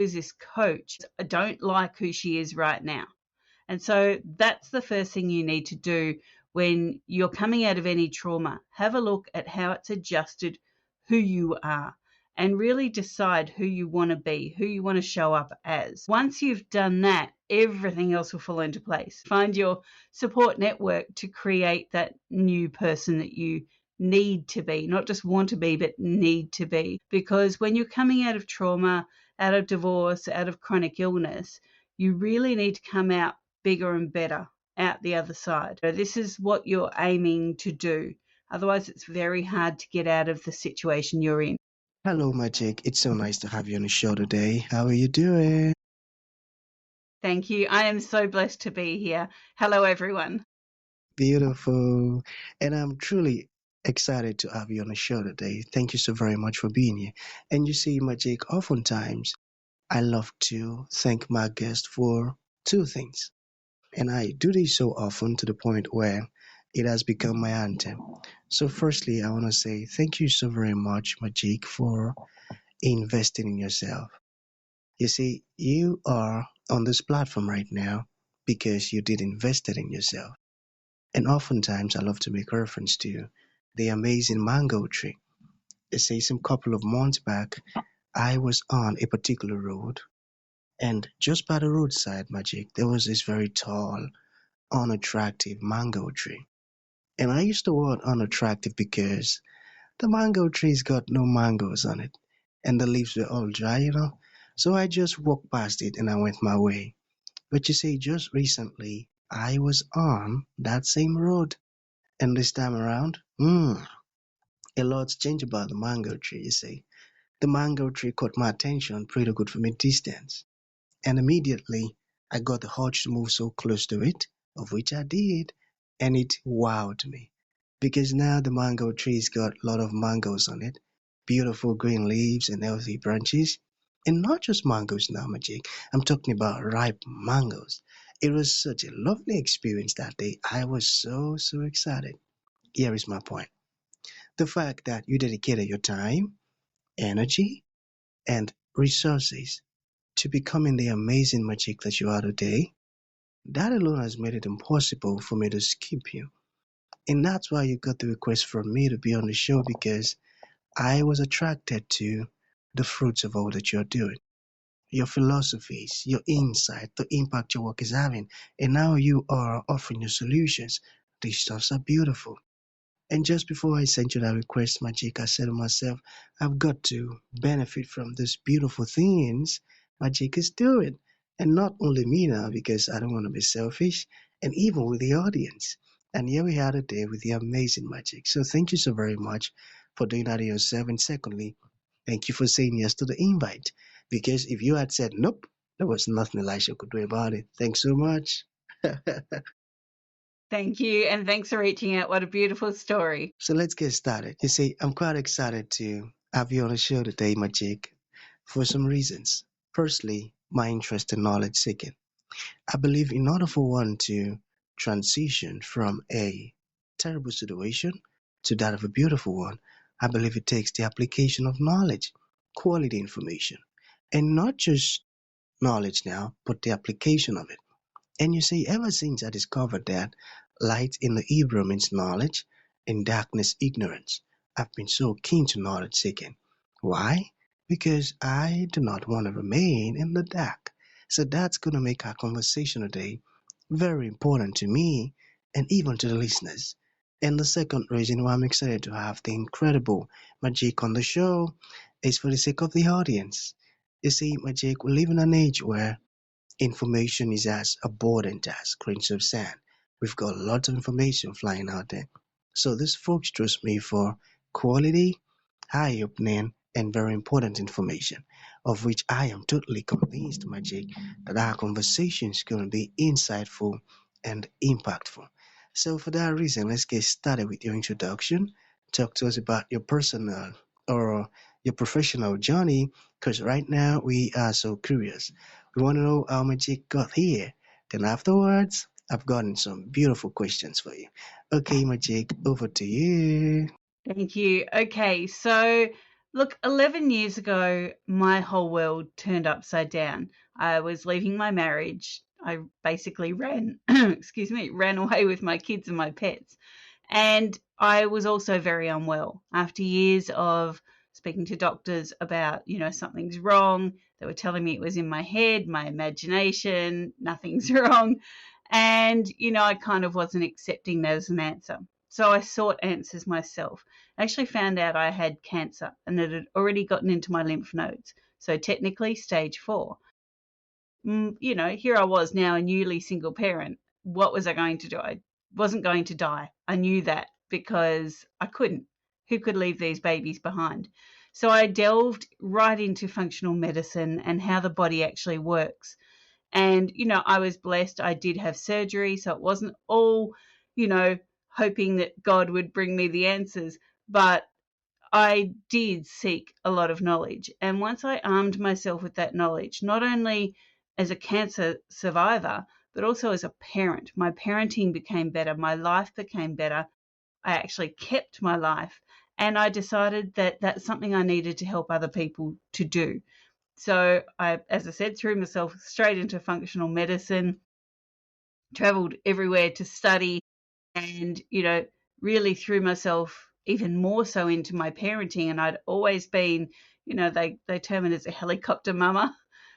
who's this coach, I don't like who she is right now. And so that's the first thing you need to do when you're coming out of any trauma. Have a look at how it's adjusted who you are and really decide who you want to be, who you want to show up as. Once you've done that, everything else will fall into place. Find your support network to create that new person that you need to be, not just want to be, but need to be. Because when you're coming out of trauma, out of divorce, out of chronic illness, you really need to come out bigger and better out the other side. So this is what you're aiming to do. Otherwise, it's very hard to get out of the situation you're in. Hello, Magic. It's so nice to have you on the show today. How are you doing? Thank you. I am so blessed to be here. Hello, everyone. Beautiful. And I'm truly excited to have you on the show today. Thank you so very much for being here. And you see, Magic, oftentimes I love to thank my guest for two things. And I do this so often to the point where it has become my anthem. So, firstly, I want to say thank you so very much, Magic, for investing in yourself. You see, you are on this platform right now because you did invested in yourself. And oftentimes I love to make reference to the amazing mango tree. You see, some couple of months back, I was on a particular road, and just by the roadside, Magic, there was this very tall, unattractive mango tree. And I used the word unattractive because the mango tree's got no mangoes on it, and the leaves were all dry. So I just walked past it and I went my way. But you see, just recently, I was on that same road, and this time around, a lot's changed about the mango tree, you see. The mango tree caught my attention pretty good from a distance, and immediately I got the urge to move so close to it, of which I did, and it wowed me. Because now the mango tree's got a lot of mangoes on it, beautiful green leaves and healthy branches. And not just mangoes now, Magic. I'm talking about ripe mangoes. It was such a lovely experience that day. I was so, so excited. Here is my point. The fact that you dedicated your time, energy, and resources to becoming the amazing Magic that you are today, that alone has made it impossible for me to skip you. And that's why you got the request from me to be on the show, because I was attracted to the fruits of all that you're doing, your philosophies, your insight, the impact your work is having, and now you are offering your solutions. These stuffs are beautiful. And just before I sent you that request, Magic, I said to myself, I've got to benefit from these beautiful things Magic is doing. And not only me now, because I don't want to be selfish, and even with the audience. And here we are today with the amazing Magic. So thank you so very much for doing that yourself. And secondly, thank you for saying yes to the invite. Because if you had said nope, there was nothing Elisha could do about it. Thanks so much. Thank you. And thanks for reaching out. What a beautiful story. So let's get started. You see, I'm quite excited to have you on the show today, Magic, for some reasons. Firstly, my interest in knowledge seeking. I believe in order for one to transition from a terrible situation to that of a beautiful one, I believe it takes the application of knowledge, quality information, and not just knowledge now, but the application of it. And you see, ever since I discovered that light in the Hebrew means knowledge and darkness ignorance, I've been so keen to knowledge seeking. Why? Because I do not want to remain in the dark. So that's going to make our conversation today very important to me and even to the listeners. And the second reason why I'm excited to have the incredible Magic on the show is for the sake of the audience. You see, Magic, we live in an age where information is as abundant as grains of sand. We've got lots of information flying out there. So these folks trust me for quality, eye-opening, and very important information, of which I am totally convinced, Magic, that our conversation is going to be insightful and impactful. So for that reason, let's get started with your introduction. Talk to us about your personal or your professional journey, because right now we are so curious. We want to know how Magic got here. Then afterwards, I've gotten some beautiful questions for you. Okay, Magic, over to you. Thank you. Okay. So Look, 11 years ago, my whole world turned upside down. I was leaving my marriage. I basically ran, excuse me, ran away with my kids and my pets. And I was also very unwell. After years of speaking to doctors about, something's wrong, they were telling me it was in my head, my imagination, nothing's wrong. And, I kind of wasn't accepting that as an answer. So I sought answers myself. I actually found out I had cancer and it had already gotten into my lymph nodes. So technically, stage 4. Here I was now, a newly single parent. What was I going to do? I wasn't going to die. I knew that because I couldn't. Who could leave these babies behind? So I delved right into functional medicine and how the body actually works. And, I was blessed. I did have surgery, so it wasn't all, hoping that God would bring me the answers. But I did seek a lot of knowledge. And once I armed myself with that knowledge, not only as a cancer survivor, but also as a parent, my parenting became better. My life became better. I actually kept my life. And I decided that that's something I needed to help other people to do. So I, as I said, threw myself straight into functional medicine, traveled everywhere to study, and, really threw myself even more so into my parenting. And I'd always been, they term it as a helicopter mama,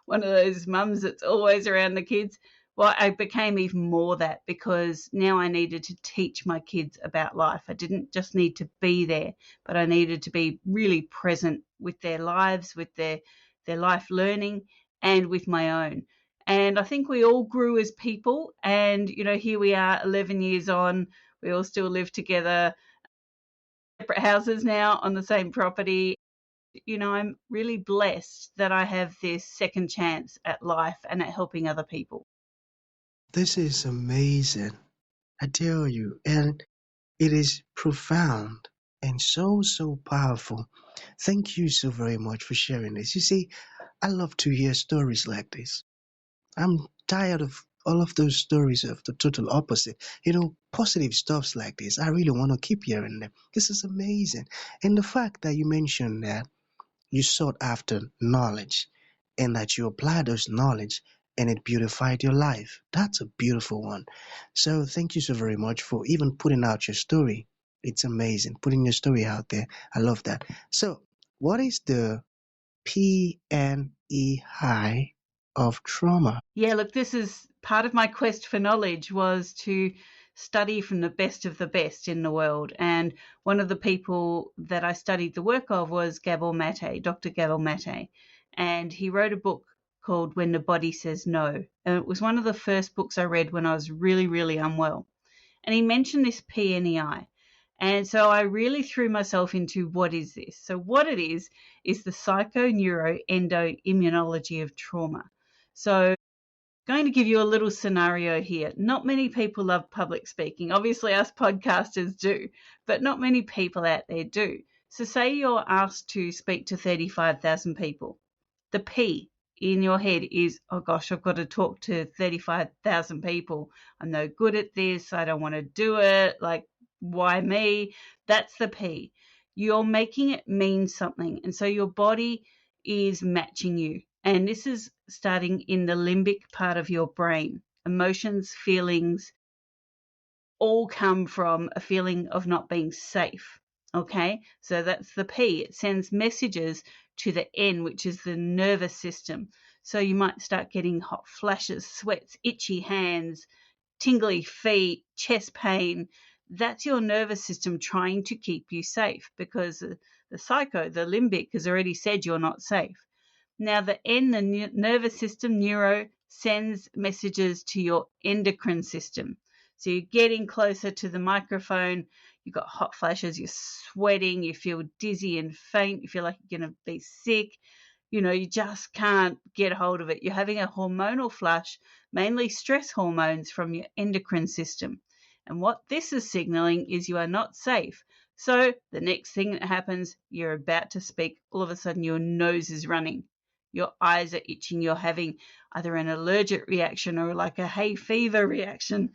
one of those mums that's always around the kids. Well, I became even more that because now I needed to teach my kids about life. I didn't just need to be there, but I needed to be really present with their lives, with their life learning, and with my own. And I think we all grew as people. And, here we are 11 years on. We all still live together, separate houses now on the same property. I'm really blessed that I have this second chance at life and at helping other people. This is amazing, I tell you, and it is profound and so, so powerful. Thank you so very much for sharing this. You see, I love to hear stories like this. I'm tired of all of those stories of the total opposite. Positive stuffs like this. I really want to keep hearing them. This is amazing. And the fact that you mentioned that you sought after knowledge and that you applied those knowledge and it beautified your life. That's a beautiful one. So thank you so very much for even putting out your story. It's amazing putting your story out there. I love that. So, what is the PNEI of trauma? Yeah, look, this is part of my quest for knowledge was to study from the best of the best in the world. And one of the people that I studied the work of was Gabor Mate, Dr. Gabor Mate. And he wrote a book called When the Body Says No. And it was one of the first books I read when I was really, really unwell. And he mentioned this PNEI. And so I really threw myself into what is this? So what it is the psycho-neuro-endo-immunology of trauma. So going to give you a little scenario here. Not many people love public speaking. Obviously, us podcasters do, but not many people out there do. So say you're asked to speak to 35,000 people. The P in your head is, oh gosh, I've got to talk to 35,000 people. I'm no good at this. I don't want to do it. Like, why me? That's the P. You're making it mean something. And so your body is matching you. And this is starting in the limbic part of your brain. Emotions, feelings all come from a feeling of not being safe. Okay, so that's the P. It sends messages to the N, which is the nervous system. So you might start getting hot flashes, sweats, itchy hands, tingly feet, chest pain. That's your nervous system trying to keep you safe because the the limbic, has already said you're not safe. Now, the N, the nervous system, neuro, sends messages to your endocrine system. So you're getting closer to the microphone, you've got hot flashes, you're sweating, you feel dizzy and faint, you feel like you're going to be sick. You just can't get hold of it. You're having a hormonal flush, mainly stress hormones from your endocrine system. And what this is signaling is you are not safe. So the next thing that happens, you're about to speak, all of a sudden your nose is running. Your eyes are itching. You're having either an allergic reaction or like a hay fever reaction,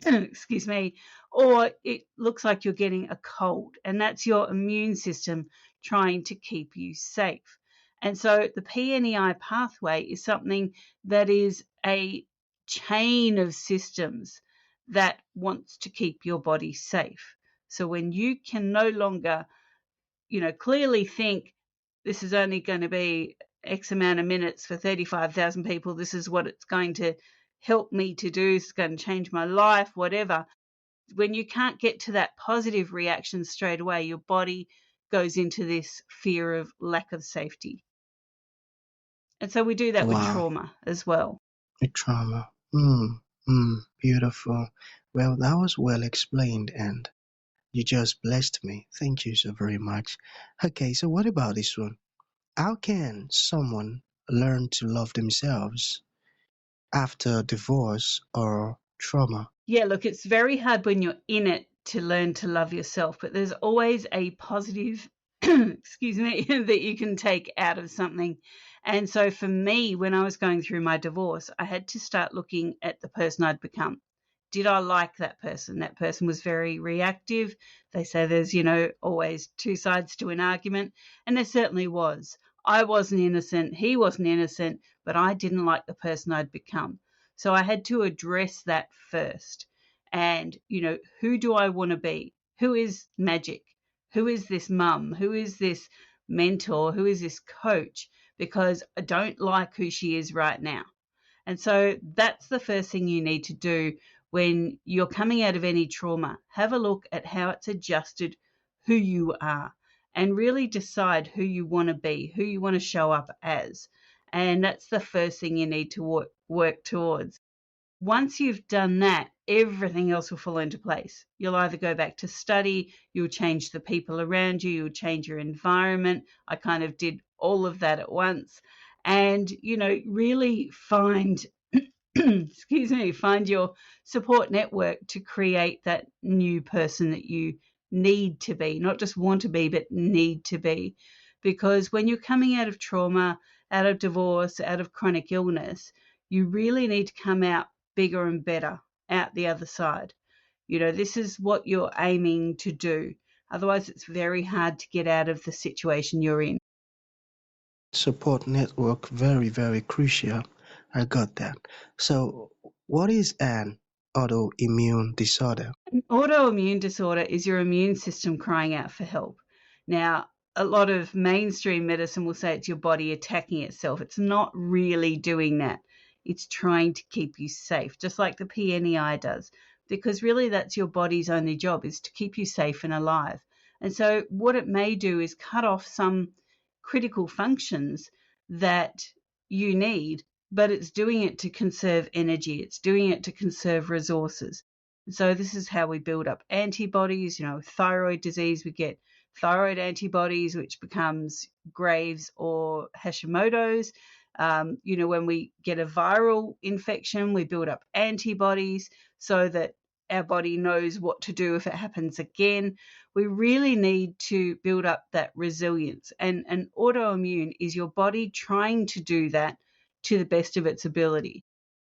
excuse me, or it looks like you're getting a cold. And that's your immune system trying to keep you safe. And so the PNEI pathway is something that is a chain of systems that wants to keep your body safe. So when you can no longer, clearly think this is only going to be X amount of minutes for 35,000 people, this is what it's going to help me to do, it's going to change my life, whatever. When you can't get to that positive reaction straight away, your body goes into this fear of lack of safety. And so we do that with Wow, trauma as well. the trauma. Beautiful. Well, that was well explained, and you just blessed me. Thank you so very much. Okay, so what about this one? How can someone learn to love themselves after divorce or trauma? Yeah, look, it's very hard when you're in it to learn to love yourself, but there's always a positive, excuse me, that you can take out of something. And so for me, when I was going through my divorce, I had to start looking at the person I'd become. Did I like that person? That person was very reactive. They say there's, always two sides to an argument, and there certainly was. I wasn't innocent, he wasn't innocent, but I didn't like the person I'd become. So I had to address that first. And, who do I want to be? Who is Magic? Who is this mum? Who is this mentor? Who is this coach? Because I don't like who she is right now. And so that's the first thing you need to do when you're coming out of any trauma. Have a look at how it's adjusted who you are and really decide who you want to be, who you want to show up as. And that's the first thing you need to work towards. Once you've done that, everything else will fall into place. You'll either go back to study, you'll change the people around you, you'll change your environment. I kind of did all of that at once. And, really find, excuse me, find your support network to create that new person that you need to be, not just want to be, but need to be. Because when you're coming out of trauma, out of divorce, out of chronic illness, you really need to come out bigger and better out the other side. This is what you're aiming to do. Otherwise, it's very hard to get out of the situation you're in. Support network, very, very crucial. I got that. So, what is an autoimmune disorder? An autoimmune disorder is your immune system crying out for help. Now, a lot of mainstream medicine will say it's your body attacking itself. It's not really doing that. It's trying to keep you safe, just like the PNEI does, because really that's your body's only job, is to keep you safe and alive. And so what it may do is cut off some critical functions that you need, but it's doing it to conserve energy. It's doing it to conserve resources. So this is how we build up antibodies. Thyroid disease, we get thyroid antibodies, which becomes Graves or Hashimoto's. When we get a viral infection, we build up antibodies so that our body knows what to do if it happens again. We really need to build up that resilience. And an autoimmune is your body trying to do that to the best of its ability.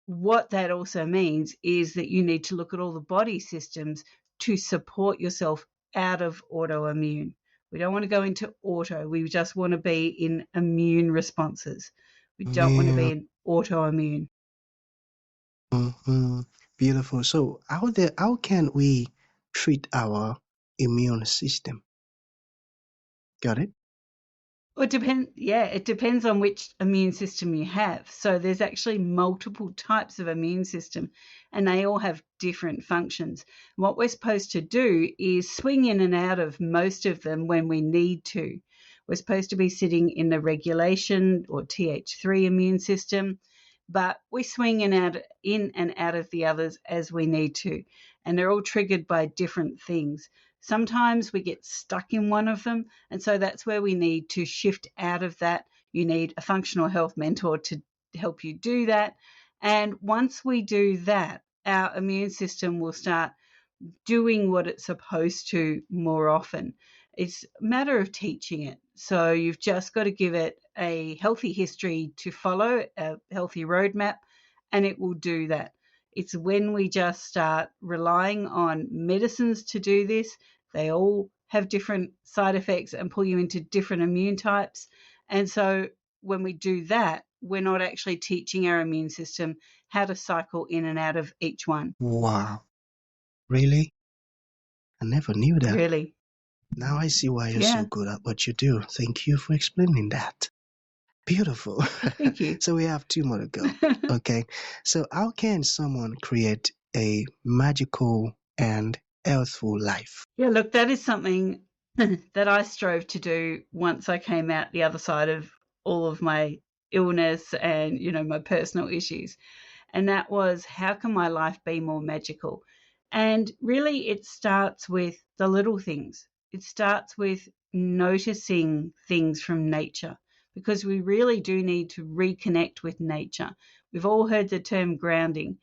What that also means is that you need to look at all the body systems to support yourself out of autoimmune. We don't want to go into auto. We just want to be in immune responses. We don't want to be Yeah, in autoimmune. mhm, beautiful. So, how can we treat our immune system? Got it? Well, it depends on which immune system you have. So there's actually multiple types of immune system and they all have different functions. What we're supposed to do is swing in and out of most of them when we need to. We're supposed to be sitting in the regulation or Th3 immune system, but we swing in and out of the others as we need to. And they're all triggered by different things. Sometimes we get stuck in one of them, and so that's where we need to shift out of that. You need a functional health mentor to help you do that. And once we do that, our immune system will start doing what it's supposed to more often. It's a matter of teaching it. So you've just got to give it a healthy history to follow, a healthy roadmap, and it will do that. It's when we just start relying on medicines to do this, they all have different side effects and pull you into different immune types. And so when we do that, we're not actually teaching our immune system how to cycle in and out of each one. Wow. Really? I never knew that. Really. Now I see why you're Yeah. so good at what you do. Thank you for explaining that. Beautiful. Thank you. So we have 2 more to go. Okay. So how can someone create a magical and healthful life? Yeah, look, that is something that I strove to do once I came out the other side of all of my illness and, my personal issues. And that was, how can my life be more magical? And really, it starts with the little things. It starts with noticing things from nature, because we really do need to reconnect with nature. We've all heard the term grounding.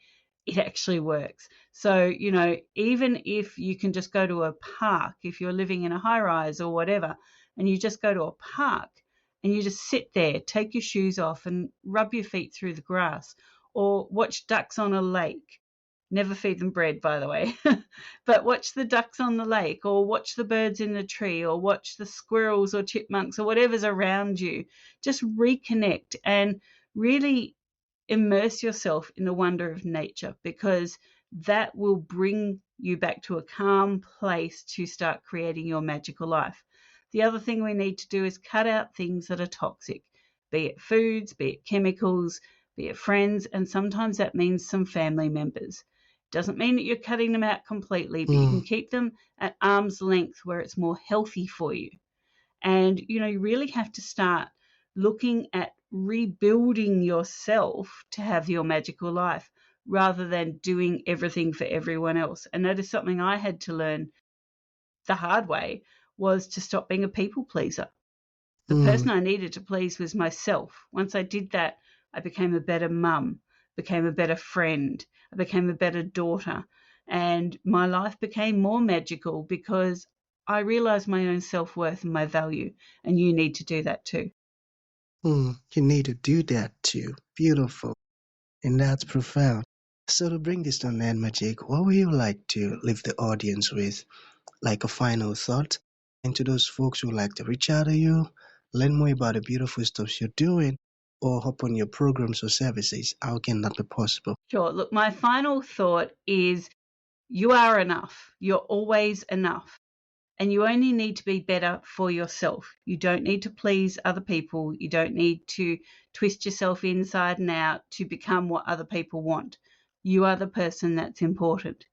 It actually works. So, even if you can just go to a park, if you're living in a high rise or whatever, and you just go to a park and you just sit there, take your shoes off and rub your feet through the grass, or watch ducks on a lake. Never feed them bread, by the way, but watch the ducks on the lake, or watch the birds in the tree, or watch the squirrels or chipmunks or whatever's around you. Just reconnect and really immerse yourself in the wonder of nature, because that will bring you back to a calm place to start creating your magical life. The other thing we need to do is cut out things that are toxic, be it foods, be it chemicals, be it friends, and sometimes that means some family members. Doesn't mean that you're cutting them out completely, but you can keep them at arm's length where it's more healthy for you. And, you really have to start looking at rebuilding yourself to have your magical life, rather than doing everything for everyone else. And that is something I had to learn the hard way, was to stop being a people pleaser. The person I needed to please was myself. Once I did that, I became a better mum, became a better friend, I became a better daughter, and my life became more magical because I realized my own self-worth and my value, and you need to do that too. You need to do that too. Beautiful. And that's profound. So to bring this to an end, Magic, what would you like to leave the audience with, like a final thought? And to those folks who would like to reach out to you, learn more about the beautiful stuff you're doing, or hop on your programs or services, how can that be possible? Sure. Look, my final thought is, you are enough. You're always enough. And you only need to be better for yourself. You don't need to please other people. You don't need to twist yourself inside and out to become what other people want. You are the person that's important.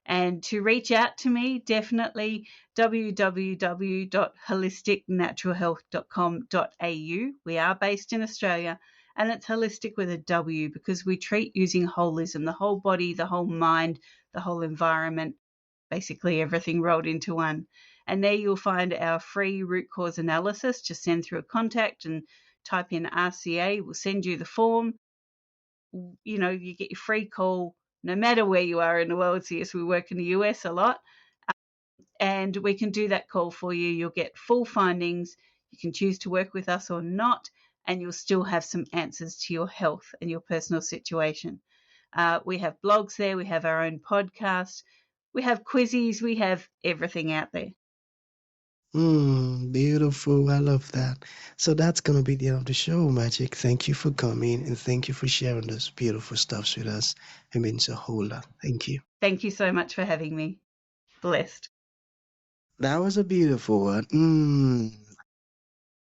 And to reach out to me, definitely www.holisticnaturalhealth.com.au. We are based in Australia, and it's holistic with a W, because we treat using holism, the whole body, the whole mind, the whole environment, basically everything rolled into one. And there you'll find our free root cause analysis. Just send through a contact and type in RCA. We'll send you the form. You get your free call no matter where you are in the world. So yes, we work in the US a lot, and we can do that call for you. You'll get full findings. You can choose to work with us or not, and you'll still have some answers to your health and your personal situation. We have blogs there. We have our own podcast. We have quizzes. We have everything out there. Beautiful. I love that. So that's going to be the end of the show, Magic. Thank you for coming and thank you for sharing those beautiful stuffs with us. It means a whole lot. Thank you. Thank you so much for having me. Blessed. That was a beautiful one.